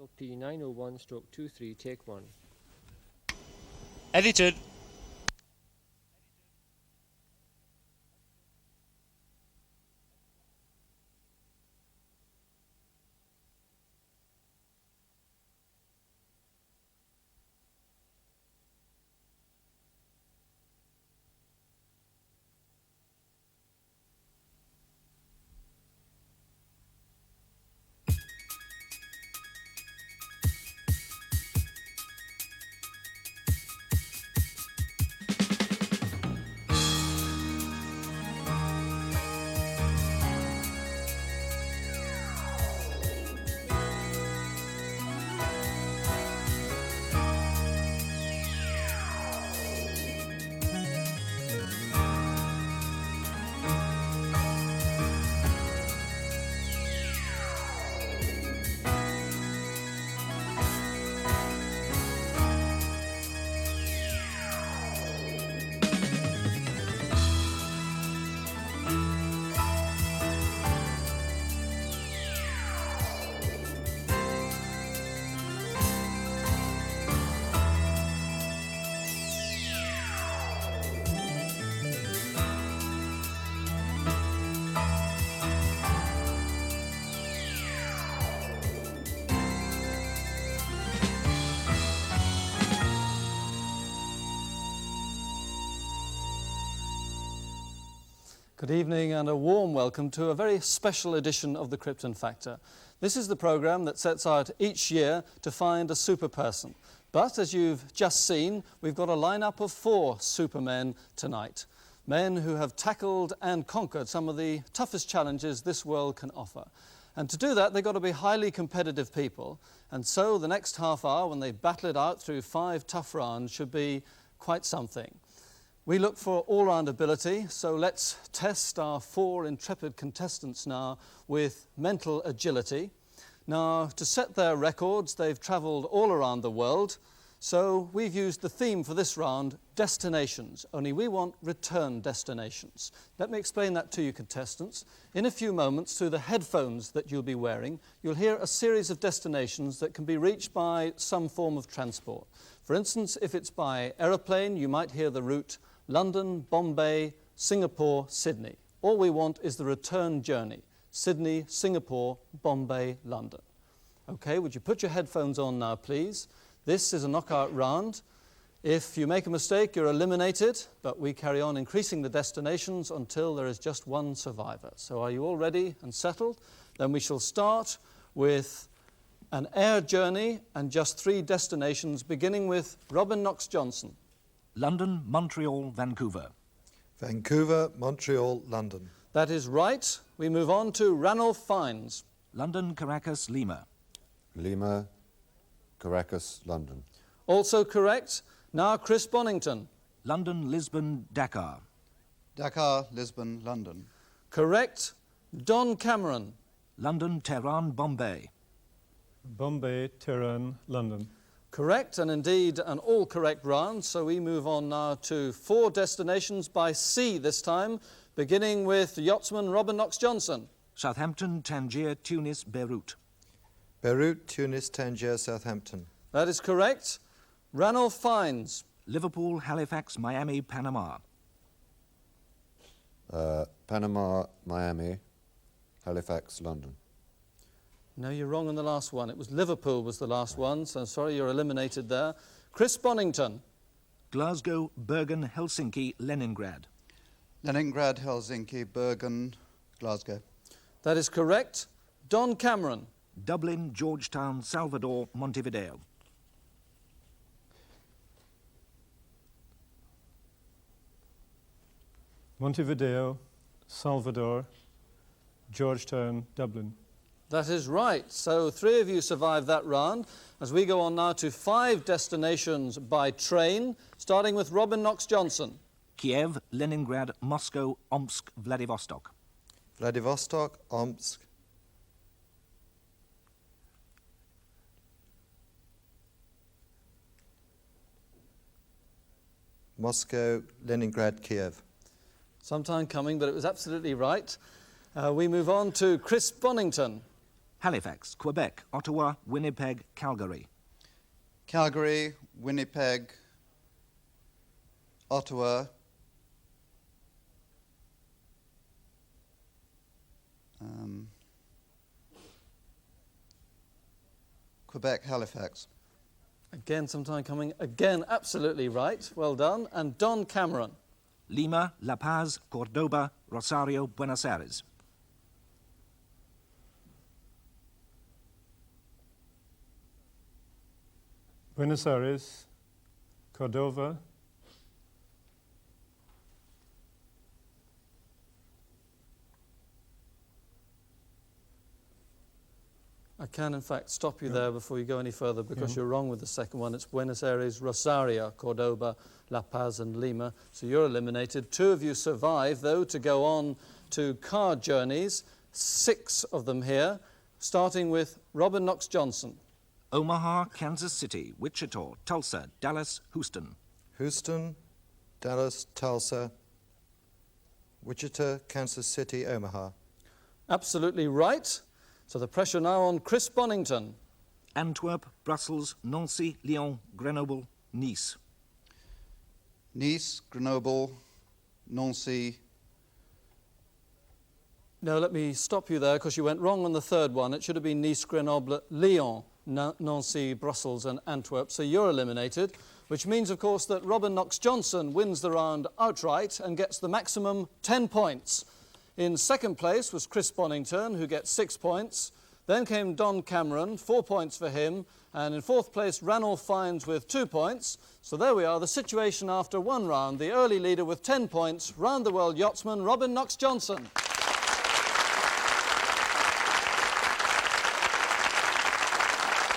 LP 901/23, take 1. Edited. Good evening and a warm welcome to a very special edition of the Krypton Factor. This is the programme that sets out each year to find a super person. But as you've just seen, we've got a lineup of 4 supermen tonight. Men who have tackled and conquered some of the toughest challenges this world can offer. And to do that, they've got to be highly competitive people. And so the next half hour, when they battle it out through 5 tough rounds, should be quite something. We look for all-round ability, so let's test our 4 intrepid contestants now with mental agility. Now, to set their records, they've travelled all around the world, so we've used the theme for this round, destinations, only we want return destinations. Let me explain that to you, contestants. In a few moments, through the headphones that you'll be wearing, you'll hear a series of destinations that can be reached by some form of transport. For instance, if it's by aeroplane, you might hear the route London, Bombay, Singapore, Sydney. All we want is the return journey. Sydney, Singapore, Bombay, London. Okay, would you put your headphones on now, please? This is a knockout round. If you make a mistake, you're eliminated, but we carry on increasing the destinations until there is just one survivor. So are you all ready and settled? Then we shall start with an air journey and just 3 destinations, beginning with Robin Knox-Johnston. London, Montreal, Vancouver. Vancouver, Montreal, London. That is right. We move on to Ranulph Fiennes. London, Caracas, Lima. Lima, Caracas, London. Also correct. Now Chris Bonington. London, Lisbon, Dakar. Dakar, Lisbon, London. Correct. Don Cameron. London, Tehran, Bombay. Bombay, Tehran, London. Correct, and indeed an all-correct round, so we move on now to 4 destinations by sea this time, beginning with yachtsman Robin Knox-Johnston. Southampton, Tangier, Tunis, Beirut. Beirut, Tunis, Tangier, Southampton. That is correct. Ranulph Fiennes. Liverpool, Halifax, Miami, Panama. Panama, Miami, Halifax, London. No, you're wrong on the last one. It was Liverpool was the last one, so sorry you're eliminated there. Chris Bonington. Glasgow, Bergen, Helsinki, Leningrad. Leningrad, Helsinki, Bergen, Glasgow. That is correct. Don Cameron. Dublin, Georgetown, Salvador, Montevideo. Montevideo, Salvador, Georgetown, Dublin. That is right. So 3 of you survived that round. As we go on now to 5 destinations by train, starting with Robin Knox-Johnston. Kiev, Leningrad, Moscow, Omsk, Vladivostok. Vladivostok, Omsk. Moscow, Leningrad, Kiev. Some time coming, but it was absolutely right. We move on to Chris Bonington. Halifax, Quebec, Ottawa, Winnipeg, Calgary. Calgary, Winnipeg, Ottawa, Quebec, Halifax. Again, sometime coming. Again, absolutely right. Well done. And Don Cameron. Lima, La Paz, Cordoba, Rosario, Buenos Aires. Buenos Aires, Cordova, I can, in fact, stop you there before you go any further because you're wrong with the second one. It's Buenos Aires, Rosario, Cordoba, La Paz and Lima. So you're eliminated. 2 of you survive, though, to go on to car journeys. 6 of them here, starting with Robin Knox-Johnston. Omaha, Kansas City, Wichita, Tulsa, Dallas, Houston. Houston, Dallas, Tulsa, Wichita, Kansas City, Omaha. Absolutely right. So the pressure now on Chris Bonington. Antwerp, Brussels, Nancy, Lyon, Grenoble, Nice. Nice, Grenoble, Nancy. No, let me stop you there because you went wrong on the third one. It should have been Nice, Grenoble, Lyon, Nancy, Brussels and Antwerp. So you're eliminated, which means, of course, that Robin Knox-Johnston wins the round outright and gets the maximum 10 points. In second place was Chris Bonington, who gets 6 points. Then came Don Cameron, 4 points for him. And in fourth place, Ranulph Fiennes with 2 points. So there we are, the situation after one round. The early leader with 10 points, round-the-world yachtsman Robin Knox-Johnston.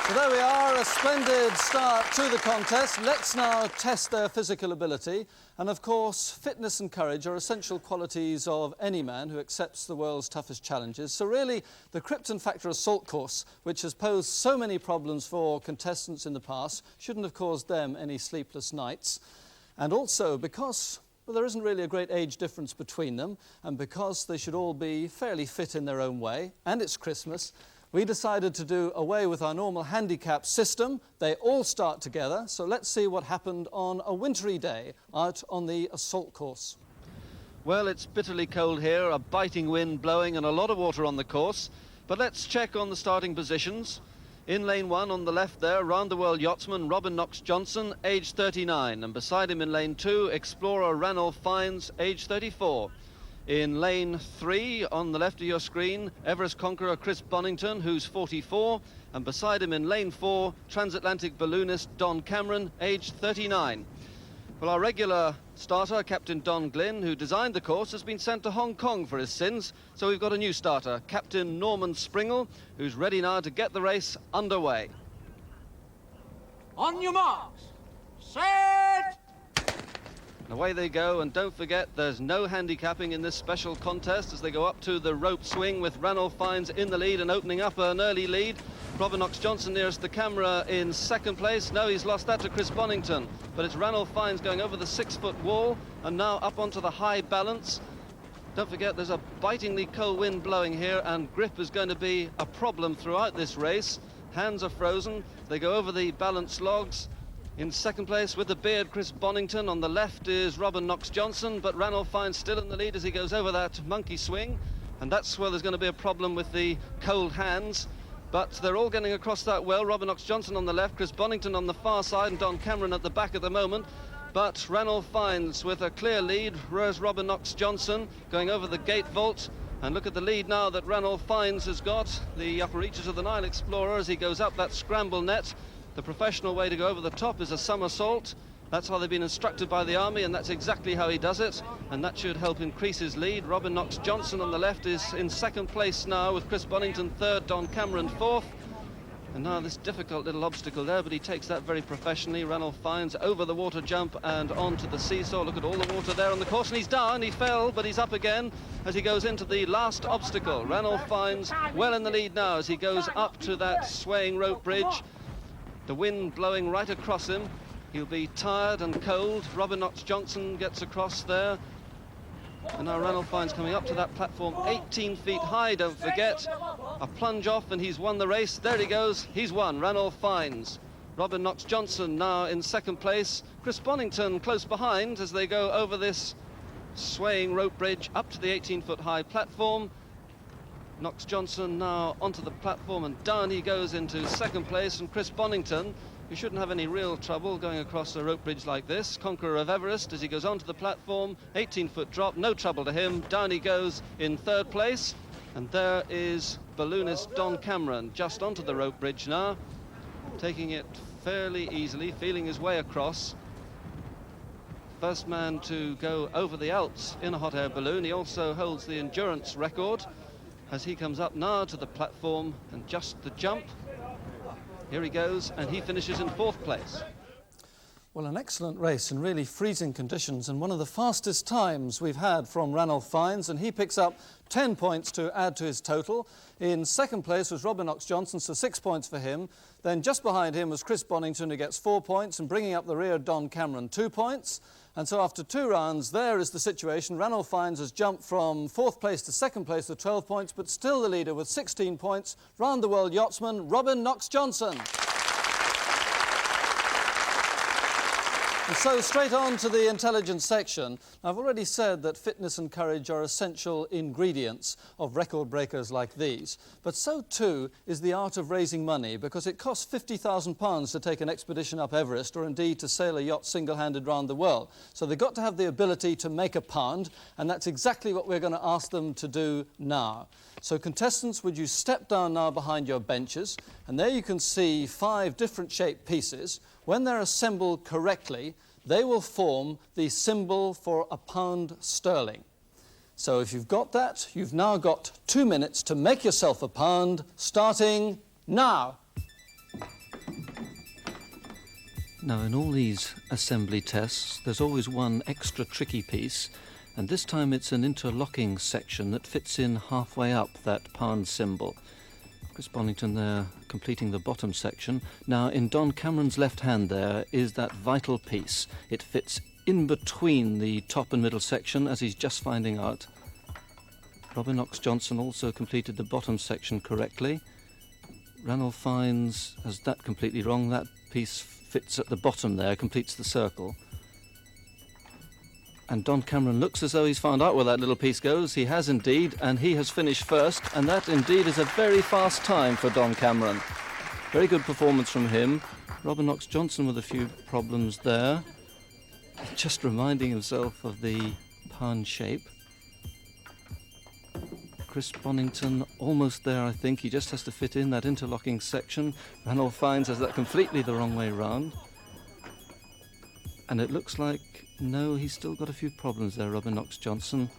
So there we are, a splendid start to the contest. Let's now test their physical ability. And of course, fitness and courage are essential qualities of any man who accepts the world's toughest challenges. So really, the Krypton Factor assault course, which has posed so many problems for contestants in the past, shouldn't have caused them any sleepless nights. And also because, well, there isn't really a great age difference between them, and because they should all be fairly fit in their own way, and it's Christmas, we decided to do away with our normal handicap system. They all start together, so let's see what happened on a wintry day out on the assault course. Well, it's bitterly cold here, a biting wind blowing and a lot of water on the course. But let's check on the starting positions. In lane 1 on the left there, round-the-world yachtsman Robin Knox-Johnston, age 39. And beside him in lane 2, explorer Ranulph Fiennes, age 34. In lane 3, on the left of your screen, Everest conqueror Chris Bonington, who's 44, and beside him in lane 4, transatlantic balloonist Don Cameron, aged 39. Well, our regular starter, Captain Don Glynn, who designed the course, has been sent to Hong Kong for his sins, so we've got a new starter, Captain Norman Springle, who's ready now to get the race underway. On your marks, set! Away they go, and don't forget there's no handicapping in this special contest as they go up to the rope swing with Ranulph Fiennes in the lead and opening up an early lead. Robin Knox-Johnston nearest the camera in second place. No, he's lost that to Chris Bonington, but it's Ranulph Fiennes going over the 6-foot wall and now up onto the high balance. Don't forget there's a bitingly cold wind blowing here and grip is going to be a problem throughout this race. Hands are frozen. They go over the balance logs. In second place with the beard, Chris Bonington. On the left is Robin Knox-Johnston, but Ranulph Fiennes still in the lead as he goes over that monkey swing. And that's where there's going to be a problem with the cold hands. But they're all getting across that well. Robin Knox-Johnston on the left, Chris Bonington on the far side, and Don Cameron at the back at the moment. But Ranulph Fiennes with a clear lead, whereas Robin Knox-Johnston going over the gate vault. And look at the lead now that Ranulph Fiennes has got. The upper reaches of the Nile Explorer as he goes up that scramble net. The professional way to go over the top is a somersault. That's how they've been instructed by the army, and that's exactly how he does it. And that should help increase his lead. Robin Knox-Johnston on the left is in second place now, with Chris Bonington third, Don Cameron fourth. And now this difficult little obstacle there, but he takes that very professionally. Ranulph Fiennes over the water jump and onto the seesaw. Look at all the water there on the course, and he's down. He fell, but he's up again as he goes into the last obstacle. Ranulph Fiennes well in the lead now as he goes up to that swaying rope bridge. The wind blowing right across him. He'll be tired and cold. Robin Knox-Johnston gets across there. And now Ranulph Fiennes coming up to that platform, 18 feet high, don't forget. A plunge off and he's won the race. There he goes, he's won, Ranulph Fiennes. Robin Knox-Johnston now in second place. Chris Bonington close behind as they go over this swaying rope bridge up to the 18-foot high platform. Knox-Johnston now onto the platform and down he goes into second place, and Chris Bonington, who shouldn't have any real trouble going across a rope bridge like this, conqueror of Everest, as he goes onto the platform, 18-foot drop, no trouble to him, down he goes in third place, and there is balloonist Don Cameron just onto the rope bridge now, taking it fairly easily, feeling his way across. First man to go over the Alps in a hot air balloon. He also holds the endurance record as he comes up now to the platform and just the jump. Here he goes, and he finishes in fourth place. Well, an excellent race in really freezing conditions, and one of the fastest times we've had from Ranulph Fiennes, and he picks up 10 points to add to his total. In second place was Robin Knox-Johnston, so 6 points for him. Then just behind him was Chris Bonington, who gets 4 points, and bringing up the rear, Don Cameron, 2 points. And so after 2 rounds, there is the situation. Ranulph Fiennes has jumped from fourth place to second place with 12 points, but still the leader with 16 points. Round the world yachtsman, Robin Knox-Johnston. And so straight on to the intelligence section. I've already said that fitness and courage are essential ingredients of record breakers like these. But so too is the art of raising money, because it costs £50,000 to take an expedition up Everest, or indeed to sail a yacht single-handed round the world. So they've got to have the ability to make a pound, and that's exactly what we're going to ask them to do now. So contestants, would you step down now behind your benches, and there you can see 5 different shaped pieces. When they're assembled correctly, they will form the symbol for a pound sterling. So if you've got that, you've now got 2 minutes to make yourself a pound, starting now. Now, in all these assembly tests, there's always one extra tricky piece, and this time it's an interlocking section that fits in halfway up that pound symbol. Chris Bonington there completing the bottom section. Now in Don Cameron's left hand there is that vital piece. It fits in between the top and middle section, as he's just finding out. Robin Knox-Johnston also completed the bottom section correctly. Ranulph Fiennes has that completely wrong. That piece fits at the bottom there, completes the circle. And Don Cameron looks as though he's found out where that little piece goes. He has indeed, and he has finished first, and that indeed is a very fast time for Don Cameron. Very good performance from him. Robin Knox-Johnston with a few problems there. Just reminding himself of the pound shape. Chris Bonington almost there, I think. He just has to fit in that interlocking section. Ranulph Fiennes has that completely the wrong way round. And it looks like, no, he's still got a few problems there, Robin Knox-Johnston.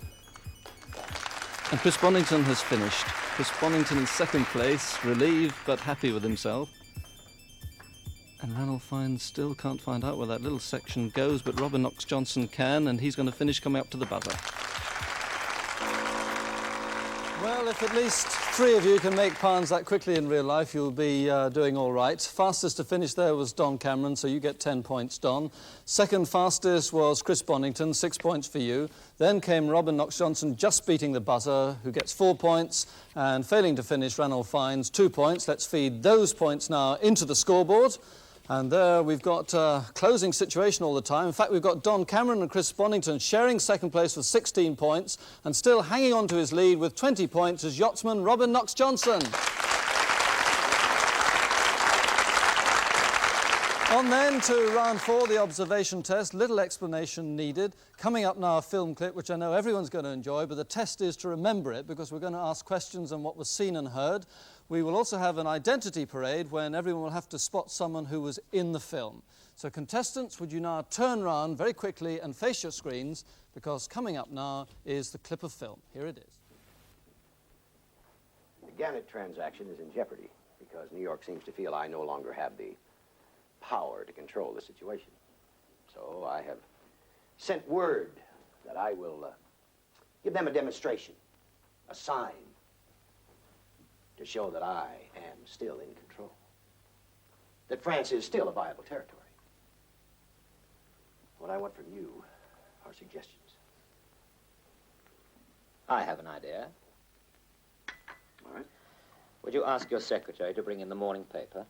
And Chris Bonington has finished. Chris Bonington in second place, relieved but happy with himself. And Ranulph Fiennes still can't find out where that little section goes, but Robin Knox-Johnston can, and he's going to finish coming up to the buzzer. Well, if at least 3 of you can make pounds that quickly in real life, you'll be doing all right. Fastest to finish there was Don Cameron, so you get 10 points, Don. Second fastest was Chris Bonington, 6 points for you. Then came Robin Knox-Johnston, just beating the buzzer, who gets 4 points. And failing to finish, Ranulph Fiennes, 2 points. Let's feed those points now into the scoreboard. And there we've got a closing situation all the time. In fact, we've got Don Cameron and Chris Bonington sharing second place with 16 points, and still hanging on to his lead with 20 points is yachtsman Robin Knox-Johnston. On then to round 4, the observation test. Little explanation needed. Coming up now, a film clip, which I know everyone's going to enjoy, but the test is to remember it, because we're going to ask questions on what was seen and heard. We will also have an identity parade when everyone will have to spot someone who was in the film. So contestants, would you now turn round very quickly and face your screens, because coming up now is the clip of film. Here it is. The Gannett transaction is in jeopardy because New York seems to feel I no longer have the power to control the situation. So I have sent word that I will give them a demonstration, a sign, to show that I am still in control, that France is still a viable territory. What I want from you are suggestions. I have an idea. All right. Would you ask your secretary to bring in the morning paper?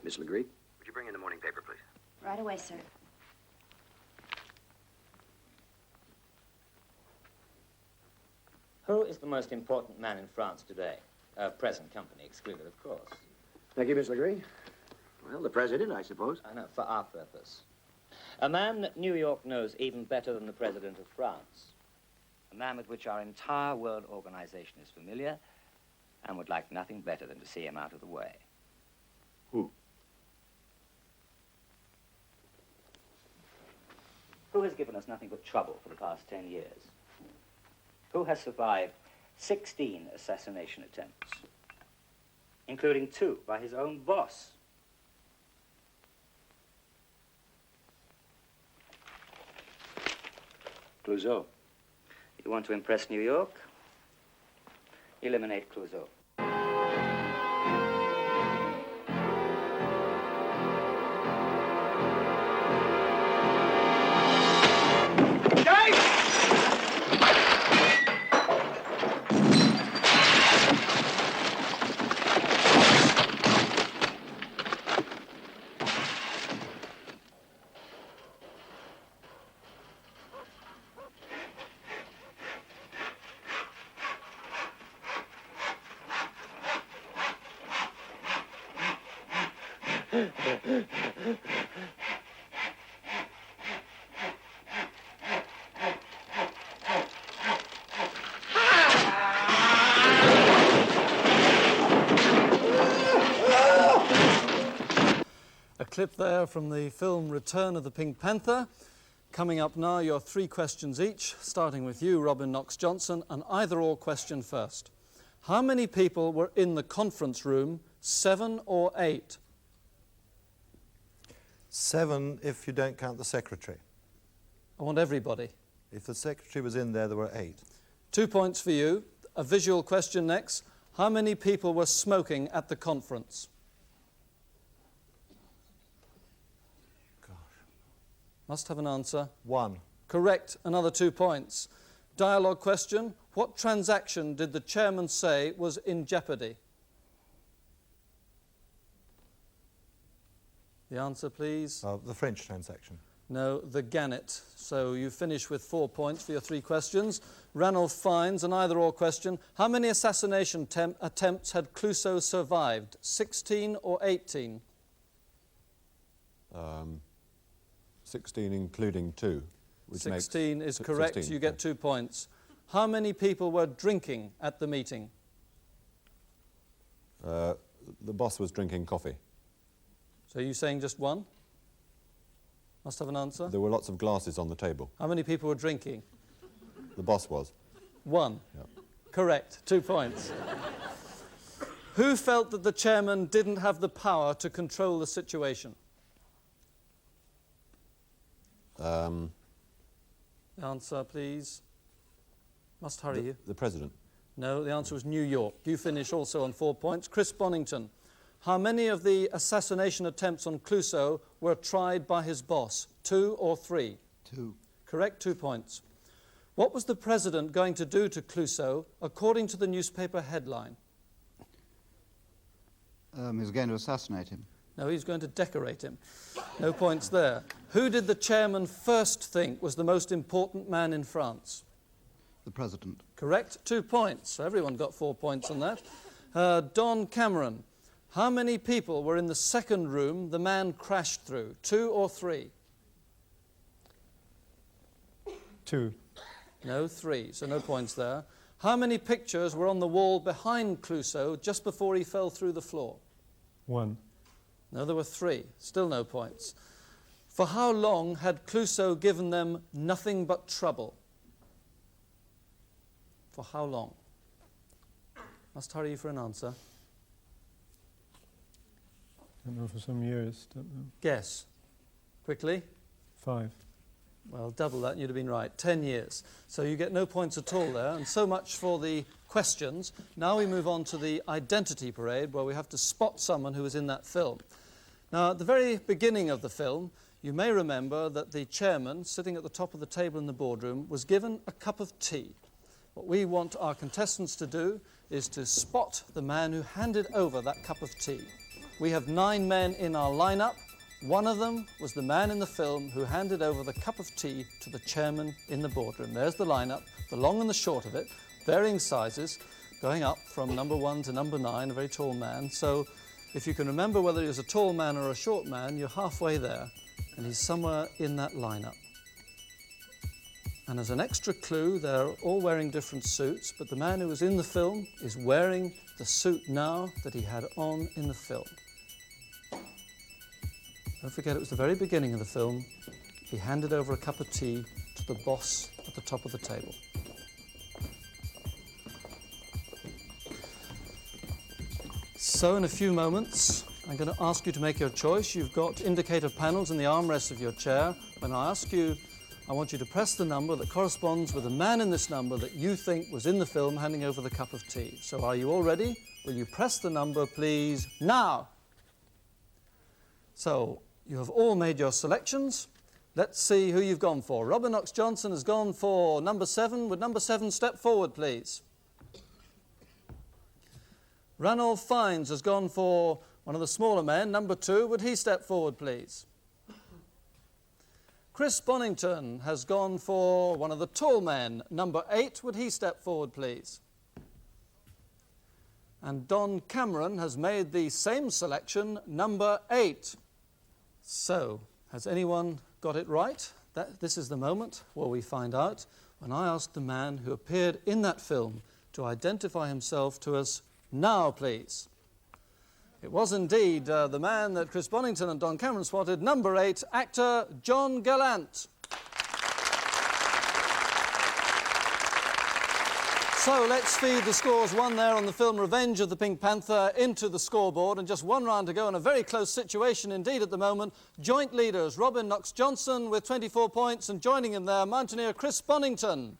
Miss Legree, would you bring in the morning paper, please? Right away, sir. Who is the most important man in France today? Present company excluded, of course. Thank you, Miss Legree. Well, the president, I suppose. I know, for our purpose. A man that New York knows even better than the president of France. A man with which our entire world organization is familiar and would like nothing better than to see him out of the way. Who? Who has given us nothing but trouble for the past 10 years? Who has survived 16 assassination attempts, including 2 by his own boss? Clouseau. You want to impress New York? Eliminate Clouseau. A clip there from the film Return of the Pink Panther. Coming up now, your 3 questions each, starting with you, Robin Knox-Johnston, an either-or question first. How many people were in the conference room, 7 or 8? 7 if you don't count the secretary. I want everybody. If the secretary was in there, there were 8. 2 points for you. A visual question next. How many people were smoking at the conference? Must have an answer. 1. Correct. Another 2 points. Dialogue question. What transaction did the chairman say was in jeopardy? The answer, please. The French transaction. No, the Gannet. So you finish with 4 points for your 3 questions. Ranulph Fiennes, an either-or question. How many assassination attempts had Clouseau survived? 16 or 18? 16 including 2. Which 16 makes is correct. 16. You get 2 points. How many people were drinking at the meeting? The boss was drinking coffee. So are you saying just 1? Must have an answer. There were lots of glasses on the table. How many people were drinking? The boss was. 1. Yep. Correct. 2 points. Who felt that the chairman didn't have the power to control the situation? The answer, please. Must hurry you. The president. No, the answer was New York. You finish also on 4 points. Chris Bonington. How many of the assassination attempts on Clouseau were tried by his boss? 2 or 3? 2. Correct, 2 points. What was the president going to do to Clouseau according to the newspaper headline? He was going to assassinate him. No, he's going to decorate him. No points there. Who did the chairman first think was the most important man in France? The president. Correct, 2 points. So everyone got 4 points on that. Don Cameron. How many people were in the second room the man crashed through? 2 or 3? 2. No, 3. So no points there. How many pictures were on the wall behind Clouseau just before he fell through the floor? 1. No, there were 3. Still no points. For how long had Clouseau given them nothing but trouble? For how long? Must hurry you for an answer. Don't know, for some years, don't know. Guess. Quickly. 5. Well, double that and you'd have been right. 10 years. So you get no points at all there. And so much for the questions. Now we move on to the identity parade, where we have to spot someone who was in that film. Now, at the very beginning of the film, you may remember that the chairman, sitting at the top of the table in the boardroom, was given a cup of tea. What we want our contestants to do is to spot the man who handed over that cup of tea. We have 9 men in our lineup. One of them was the man in the film who handed over the cup of tea to the chairman in the boardroom. There's the lineup, the long and the short of it, varying sizes, going up from number 1 to number 9, a very tall man. So if you can remember whether he was a tall man or a short man, you're halfway there, and he's somewhere in that lineup. And as an extra clue, they're all wearing different suits, but the man who was in the film is wearing the suit now that he had on in the film. Don't forget, it was the very beginning of the film. He handed over a cup of tea to the boss at the top of the table. So in a few moments, I'm going to ask you to make your choice. You've got indicator panels in the armrests of your chair. When I ask you, I want you to press the number that corresponds with the man in this number that you think was in the film handing over the cup of tea. So are you all ready? Will you press the number, please, now? So you have all made your selections. Let's see who you've gone for. Robert Knox-Johnston has gone for number 7. Would number 7 step forward, please? Ranulph Fiennes has gone for one of the smaller men, number 2. Would he step forward, please? Chris Bonington has gone for one of the tall men, number 8. Would he step forward, please? And Don Cameron has made the same selection, number 8. So, has anyone got it right? This is the moment where we find out when I ask the man who appeared in that film to identify himself to us. Now, please. It was indeed the man that Chris Bonington and Don Cameron spotted, number 8, actor John Gallant. So let's feed the scores 1 there on the film Revenge of the Pink Panther into the scoreboard, and just 1 round to go in a very close situation indeed at the moment. Joint leaders, Robin Knox-Johnston with 24 points, and joining him there, mountaineer Chris Bonington.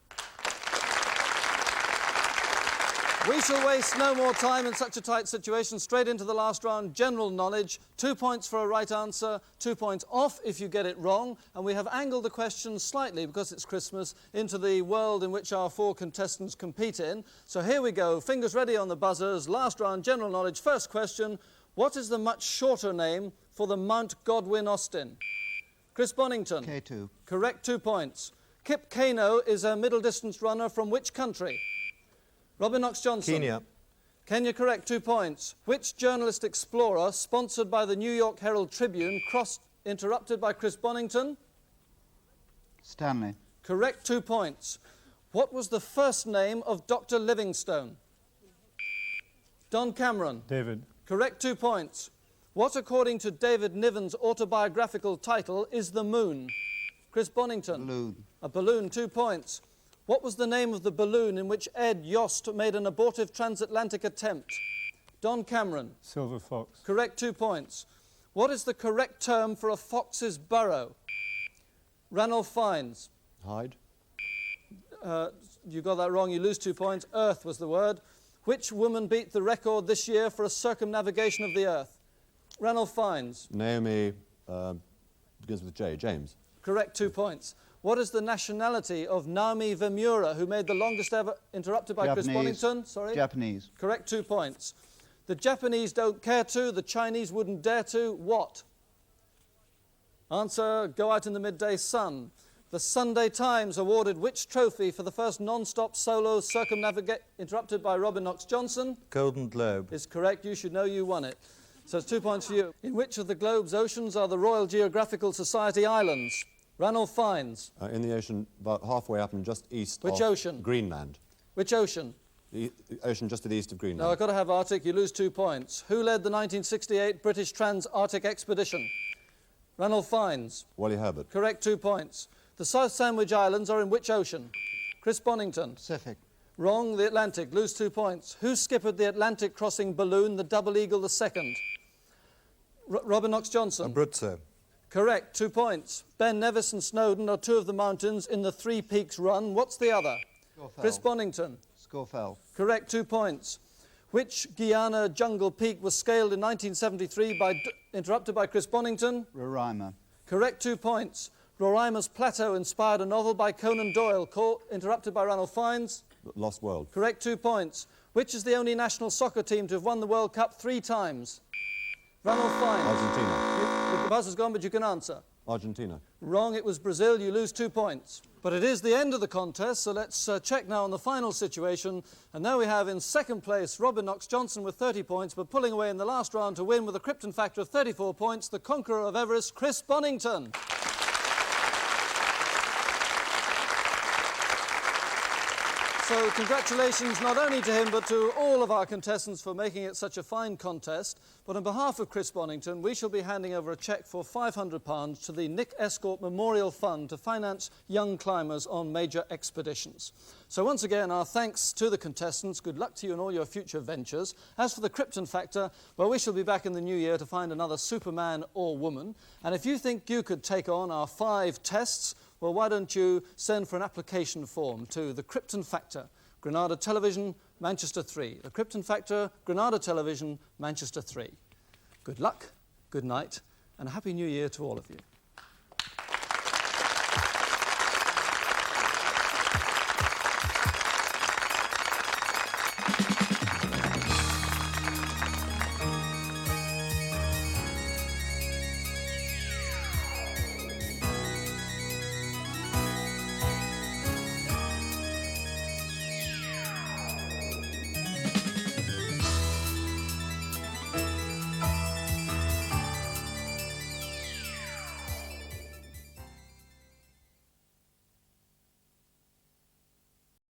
We shall waste no more time in such a tight situation. Straight into the last round, general knowledge. 2 points for a right answer, 2 points off if you get it wrong. And we have angled the questions slightly, because it's Christmas, into the world in which our 4 contestants compete in. So here we go, fingers ready on the buzzers. Last round, general knowledge. First question, what is the much shorter name for the Mount Godwin Austen? Chris Bonington. K2. Correct, 2 points. Kip Keino is a middle distance runner from which country? Robin Knox-Johnston. Kenya. Kenya, correct, 2 points. Which journalist explorer, sponsored by the New York Herald Tribune, interrupted by Chris Bonington? Stanley. Correct, 2 points. What was the first name of Dr. Livingstone? Don Cameron. David. Correct, 2 points. What, according to David Niven's autobiographical title, is the moon? Chris Bonington. Balloon. A balloon, 2 points. What was the name of the balloon in which Ed Yost made an abortive transatlantic attempt? Don Cameron. Silver Fox. Correct, 2 points. What is the correct term for a fox's burrow? Ranulph Fiennes. Hide. You got that wrong, you lose 2 points. Earth was the word. Which woman beat the record this year for a circumnavigation of the Earth? Ranulph Fiennes. Naomi begins with J. James. Correct, 2 points. What is the nationality of Naomi Vemura, who made the longest ever, interrupted by Japanese. Chris Bonington? Sorry? Japanese. Correct, 2 points. The Japanese don't care to, the Chinese wouldn't dare to, what? Answer, go out in the midday sun. The Sunday Times awarded which trophy for the first non-stop solo circumnavigation, interrupted by Robin Knox-Johnston? Golden Globe. Is correct, you should know you won it. So it's 2 points for you. In which of the globe's oceans are the Royal Geographical Society islands? Ranulph Fiennes. In the ocean, about halfway up and just east Which of ocean? Greenland. Which ocean? The ocean just to the east of Greenland. No, I've got to have Arctic, you lose 2 points. Who led the 1968 British Trans-Arctic expedition? Ranulph Fiennes. Wally Herbert. Correct, 2 points. The South Sandwich Islands are in which ocean? Chris Bonington. Pacific. Wrong, the Atlantic, lose 2 points. Who skippered the Atlantic crossing balloon, the Double Eagle II? Robin Knox-Johnston. Abruzzo. Correct, 2 points. Ben Nevis and Snowdon are 2 of the mountains in the Three Peaks run. What's the other? Scawfell. Chris Bonington. Scawfell. Correct, 2 points. Which Guyana jungle peak was scaled in 1973 interrupted by Chris Bonington? Roraima. Correct 2 points. Roraima's Plateau inspired a novel by Conan Doyle, interrupted by Ranulph Fiennes. Lost World. Correct 2 points. Which is the only national soccer team to have won the World Cup 3 times? Ranulph Fiennes. Argentina. The buzzer's gone, but you can answer. Argentina. Wrong, it was Brazil. You lose 2 points. But it is the end of the contest, so let's check now on the final situation. And there we have in second place Robin Knox-Johnston with 30 points, but pulling away in the last round to win with a Krypton Factor of 34 points, the conqueror of Everest, Chris Bonington. So congratulations not only to him but to all of our contestants for making it such a fine contest. But on behalf of Chris Bonington, we shall be handing over a cheque for £500 to the Nick Escort Memorial Fund to finance young climbers on major expeditions. So once again, our thanks to the contestants. Good luck to you in all your future ventures. As for the Krypton Factor, well, we shall be back in the new year to find another Superman or woman. And if you think you could take on our 5 tests, well, why don't you send for an application form to the Krypton Factor, Granada Television, Manchester 3. The Krypton Factor, Granada Television, Manchester 3. Good luck, good night, and a Happy New Year to all of you.